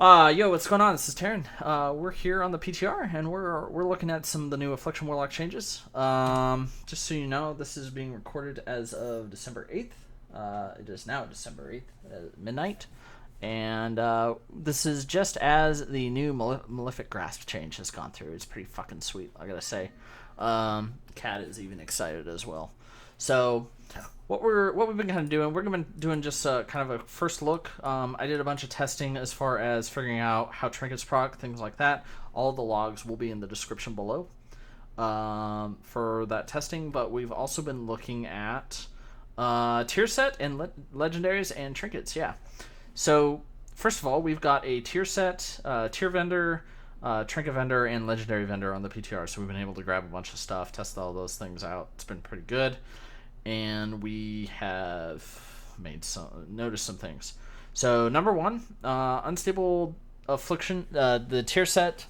Yo, what's going on? This is Taryn. We're here on the PTR, and we're looking at some of the new Affliction Warlock changes. Just so you know, this is being recorded as of December 8th. It is now December 8th at midnight, and this is just as the new Malefic Grasp change has gone through. It's pretty fucking sweet, I gotta say. Cat is even excited as well. So what we've been kind of doing, we're gonna be doing just kind of a first look. I did a bunch of testing as far as figuring out how trinkets proc, things like that. All the logs will be in the description below for that testing. But we've also been looking at tier set and legendaries and trinkets. Yeah. So first of all, we've got a tier set, tier vendor, trinket vendor, and legendary vendor on the PTR. So we've been able to grab a bunch of stuff, test all those things out. It's been pretty good. And we have noticed some things. So number one, unstable affliction. The tier set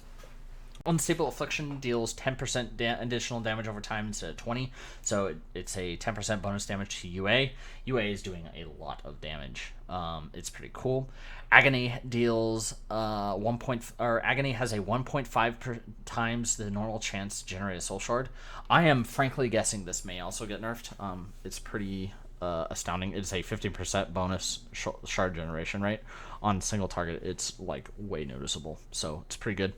unstable affliction deals 10% additional damage over time instead of 20. So it's a 10% bonus damage to UA. UA is doing a lot of damage. It's pretty cool. Agony deals Agony has a 1.5 times the normal chance to generate a soul shard. I am frankly guessing this may also get nerfed. It's pretty astounding. It's a 15% bonus shard generation rate on single target. It's like way noticeable, so it's pretty good.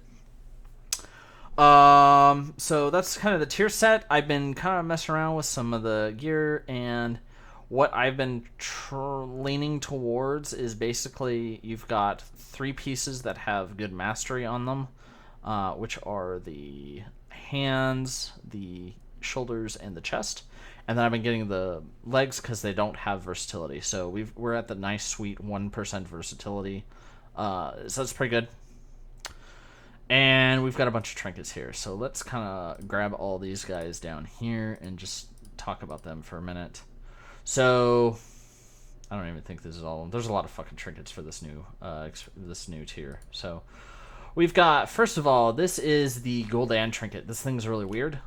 So that's kind of the tier set. I've been kind of messing around with some of the gear, and what I've been leaning towards is basically you've got 3 pieces that have good mastery on them, which are the hands, the shoulders, and the chest. And then I've been getting the legs because they don't have versatility. So we're at the nice sweet 1% versatility. So that's pretty good. And we've got a bunch of trinkets here. So let's kind of grab all these guys down here and just talk about them for a minute. So I don't even think this is all of them. There's a lot of fucking trinkets for this new tier. So we've got, first of all, this is the Gul'dan trinket. This thing's really weird.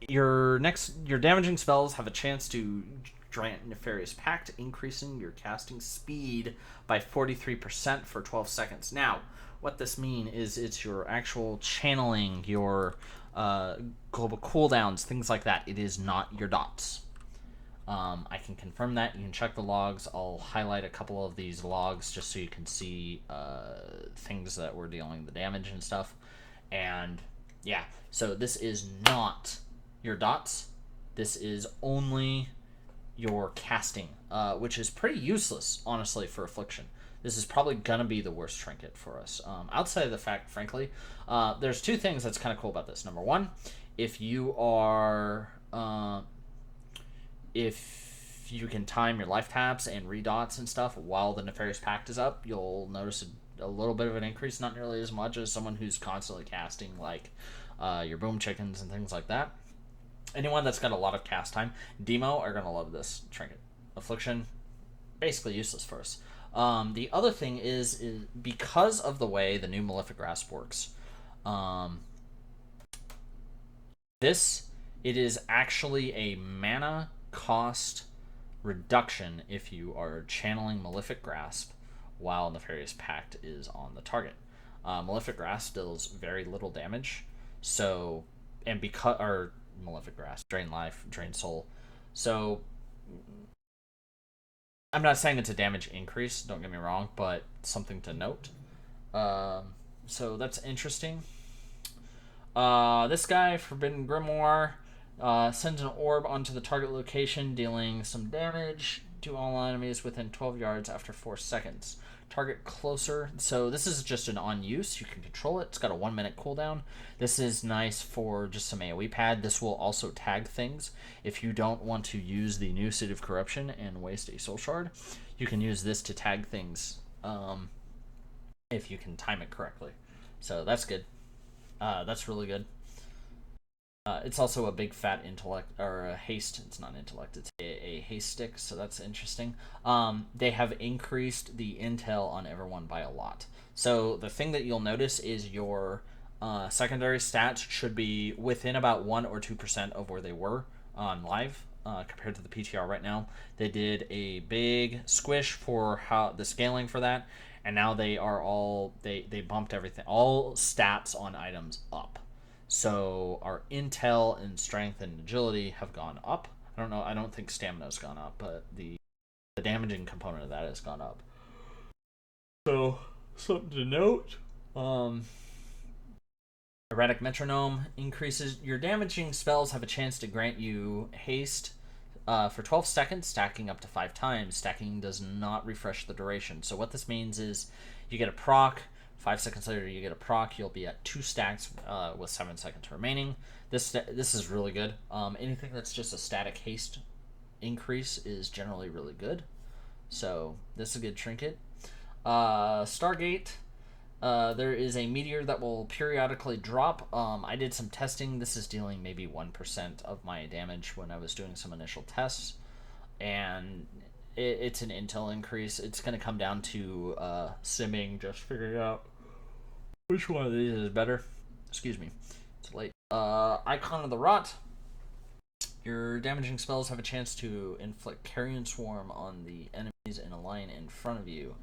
Your damaging spells have a chance to grant Nefarious Pact, increasing your casting speed by 43% for 12 seconds. Now, what this means is it's your actual channeling, your global cooldowns, things like that. It is not your dots. I can confirm that. You can check the logs. I'll highlight a couple of these logs just so you can see things that were dealing the damage and stuff. And yeah, so this is not your dots. This is only your casting, which is pretty useless, honestly, for Affliction. This is probably gonna be the worst trinket for us. Outside of the fact, frankly, there's 2 things that's kind of cool about this. Number one, if you are, if you can time your life taps and redots and stuff while the Nefarious Pact is up, you'll notice a little bit of an increase, not nearly as much as someone who's constantly casting, like your boom chickens and things like that. Anyone that's got a lot of cast time, Demo, are going to love this trinket. Affliction, basically useless for us. The other thing is because of the way the new Malefic Grasp works, it is actually a mana cost reduction if you are channeling Malefic Grasp while Nefarious Pact is on the target. Malefic Grasp deals very little damage, so, and because, or Malefic Grasp, drain life, drain soul. So I'm not saying it's a damage increase, don't get me wrong, but something to note. So that's interesting. This guy, Forbidden Grimoire, sends an orb onto the target location, dealing some damage to all enemies within 12 yards after 4 seconds. Target closer. So this is just an on use. You can control it. It's got a 1-minute cooldown. This is nice for just some AoE pad. This will also tag things. If you don't want to use the new Seed of Corruption and waste a soul shard, you can use this to tag things if you can time it correctly. So that's good. That's really good. It's also a big fat intellect, or a haste. It's not intellect, it's a haste stick, so that's interesting. They have increased the intel on everyone by a lot. So the thing that you'll notice is your secondary stats should be within about 1 or 2% of where they were on live. compared to the PTR right now. They did a big squish for how the scaling for that, and now they are all they bumped everything, all stats on items up. So our intel and strength and agility have gone up. I don't know. I don't think stamina's gone up, but the damaging component of that has gone up. So something to note. Erratic Metronome increases your damaging spells have a chance to grant you haste for 12 seconds, stacking up to 5 times. Stacking does not refresh the duration. So what this means is you get a proc. 5 seconds later, you get a proc. You'll be at 2 stacks with 7 seconds remaining. This is really good. Anything that's just a static haste increase is generally really good. So this is a good trinket. Stargate. There is a meteor that will periodically drop. I did some testing. This is dealing maybe 1% of my damage when I was doing some initial tests. And it's an intel increase. It's going to come down to simming, just figuring out which one of these is better. Excuse me. It's late. Icon of the Rot. Your damaging spells have a chance to inflict Carrion Swarm on the enemies in a line in front of you.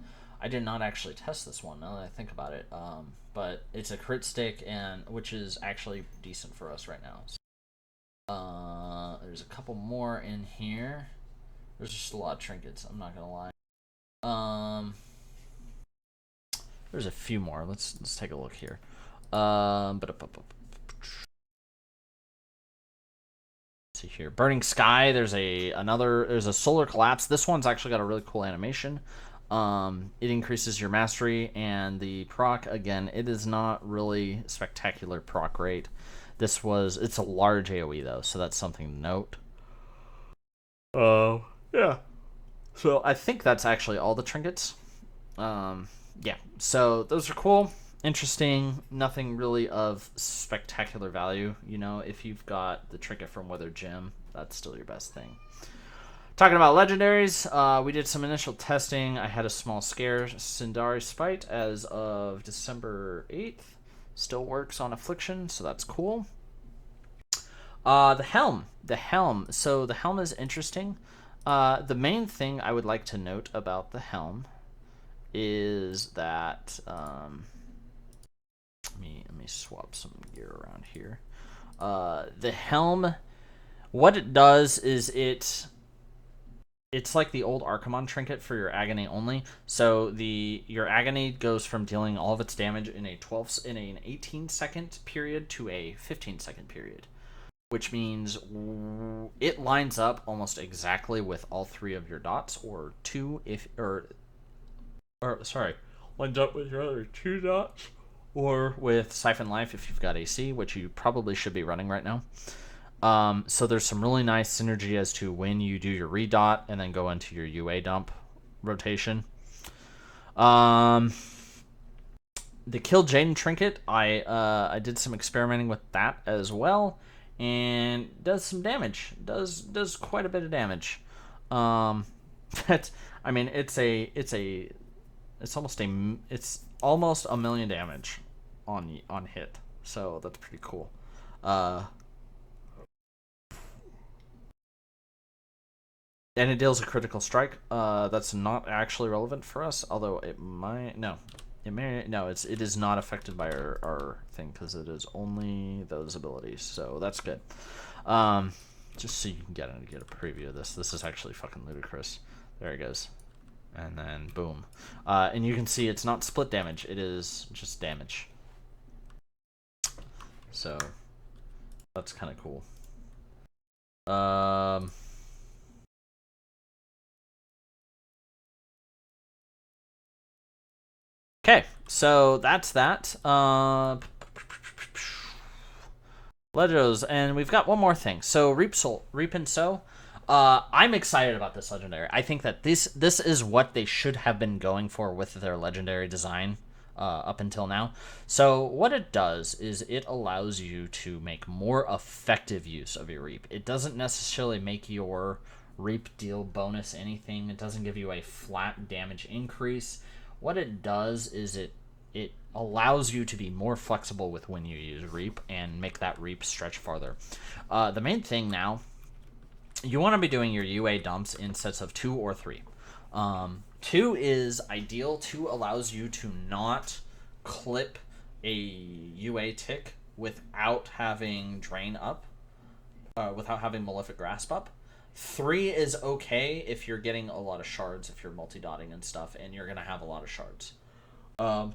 I did not actually test this one now that I think about it, but it's a crit stick, and which is actually decent for us right now. So, there's a couple more in here. There's just a lot of trinkets, I'm not gonna lie. There's a few more. Let's take a look here. See here, Burning Sky. There's a solar collapse. This one's actually got a really cool animation. It increases your mastery, and the proc, again, it is not really spectacular proc rate. It's a large AoE though, so that's something to note. Yeah. So I think that's actually all the trinkets. Yeah. So those are cool, interesting, nothing really of spectacular value. You know, if you've got the trinket from Wither Gem, that's still your best thing. Talking about legendaries, we did some initial testing. I had a small scare. Sindari Spite as of December 8th. Still works on Affliction, so that's cool. The Helm. So the Helm is interesting. The main thing I would like to note about the Helm is that... let me swap some gear around here. The Helm, what it does is it's like the old Archimon trinket for your agony only. So your agony goes from dealing all of its damage in an 18-second period to a 15-second period, which means it lines up almost exactly with all 3 of your dots, or 2 lines up with your other 2 dots, or with Siphon Life if you've got AC, which you probably should be running right now. So there's some really nice synergy as to when you do your redot and then go into your UA dump rotation. The Kill Jaden trinket, I did some experimenting with that as well, and does some damage. Does quite a bit of damage. It's almost a million damage on hit. So that's pretty cool. And it deals a critical strike. That's not actually relevant for us, although it might. No, it may. No, it is not affected by our thing because it is only those abilities. So that's good. Just so you can get a preview of this. This is actually fucking ludicrous. There it goes, and then boom, and you can see it's not split damage. It is just damage. So that's kind of cool. Okay, so that's that. Legos, and we've got one more thing. So Reap and Sow. I'm excited about this legendary. I think that this is what they should have been going for with their legendary design up until now. So what it does is it allows you to make more effective use of your Reap. It doesn't necessarily make your Reap deal bonus anything. It doesn't give you a flat damage increase. What it does is it allows you to be more flexible with when you use Reap and make that Reap stretch farther. The main thing now you want to be doing your UA dumps in sets of 2 or 3. 2 is ideal. 2 allows you to not clip a UA tick without having Drain up, without having Malefic Grasp up. 3 is okay if you're getting a lot of shards, if you're multi-dotting and stuff, and you're going to have a lot of shards. Or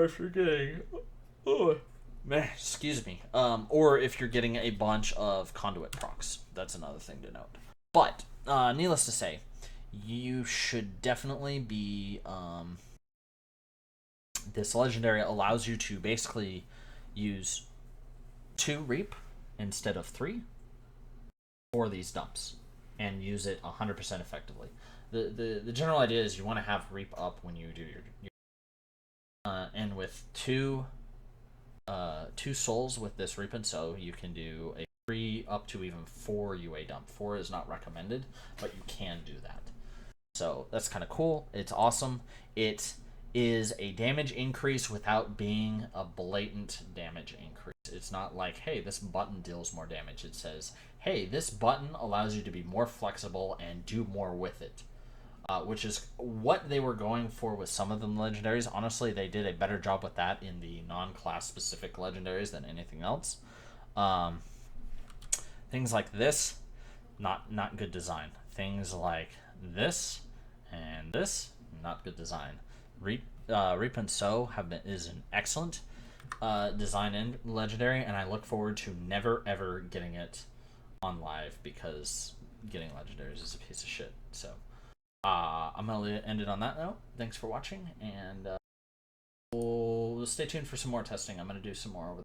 if you're getting... excuse me. Or if you're getting a bunch of conduit procs. That's another thing to note. But, needless to say, you should definitely be... this legendary allows you to basically use 2 Reap instead of 3 for these dumps and use it 100% effectively. The general idea is you want to have Reap up when you do your and with 2 souls with this Reap and Sow, you can do a 3 up to even 4 UA dump. 4 is not recommended, but you can do that. So that's kind of cool. It's awesome. It is a damage increase without being a blatant damage increase. It's not like, hey, this button deals more damage. It says, hey, this button allows you to be more flexible and do more with it. Which is what they were going for with some of the legendaries. Honestly, they did a better job with that in the non-class specific legendaries than anything else. Things like this, not good design. Things like this and this, not good design. Reap and Sow is an excellent design and legendary, and I look forward to never ever getting it on live because getting legendaries is a piece of shit. So I'm gonna end it on that note. Thanks for watching, and we'll stay tuned for some more testing. I'm gonna do some more over